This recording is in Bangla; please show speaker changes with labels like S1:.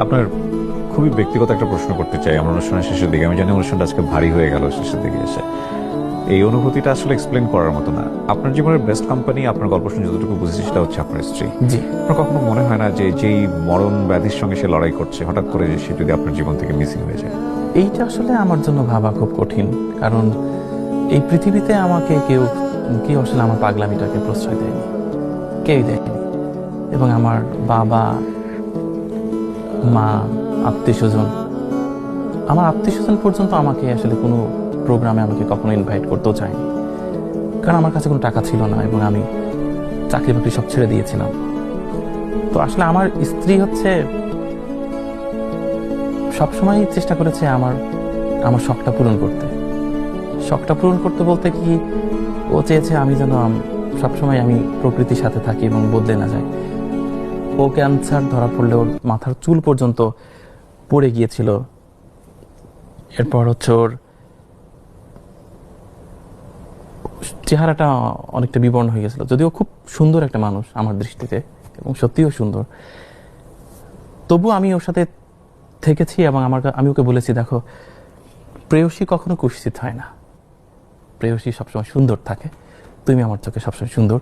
S1: আপনার খুবই ব্যক্তিগত একটা প্রশ্ন করতে চাই আমার অনুষ্ঠানের শেষের দিকে। আমি জানি অনুষ্ঠানটা আজকে ভারী হয়ে গেল শেষের দিকে এসে। এই অনুভূতিটা আসলে এক্সপ্লেন করার মতো না। আপনার জীবনের বেস্ট কোম্পানি, আপনার গল্প শুনে যতটুকু বুঝেছি সেটা হচ্ছে আপনার স্ত্রী।
S2: জি।
S1: আপনার কখনো মনে হয় না যে যেই মরণ ব্যাধির সঙ্গে সে লড়াই করছে, হঠাৎ করে সে যদি আপনার জীবন থেকে মিসিং হয়ে যায়?
S2: এইটা আসলে আমার জন্য ভাবা খুব কঠিন, কারণ এই পৃথিবীতে আমাকে কেউ আসলে আমার পাগলামিটাকে প্রশ্রয় দেয়নি, কেউই দেয়নি। এবং আমার বাবা, মা, আত্মীয় স্বজন, আমার আত্মীয় স্বজন পর্যন্ত আমাকে আসলে কোনো প্রোগ্রামে আমাকে কখনো ইনভাইট করতেও চায়নি, কারণ আমার কাছে কোনো টাকা ছিল না এবং আমি চাকরি বাকরি সব ছেড়ে দিয়েছিলাম। তো আসলে আমার স্ত্রী হচ্ছে সবসময় চেষ্টা করেছে আমার শখটা পূরণ করতে। শখটা পূরণ করতে বলতে কি, ও চেয়েছে আমি যেন সবসময় আমি প্রকৃতির সাথে থাকি এবং বদলে না যাই। ও ক্যান্সার ধরা পড়লে ওর মাথার চুল পর্যন্ত পড়ে গিয়েছিল। এরপর হচ্ছে ওর চেহারাটা অনেকটা বিবর্ণ হয়ে গেছিল, যদিও খুব সুন্দর একটা মানুষ আমার দৃষ্টিতে এবং সত্যিও সুন্দর। তবু আমি ওর সাথে থেকেছি এবং আমি ওকে বলেছি, দেখো, প্রেয়সী কখনো কুৎসিত হয় না, প্রেয়সী সবসময় সুন্দর থাকে, তুমি আমার চোখে সবসময় সুন্দর।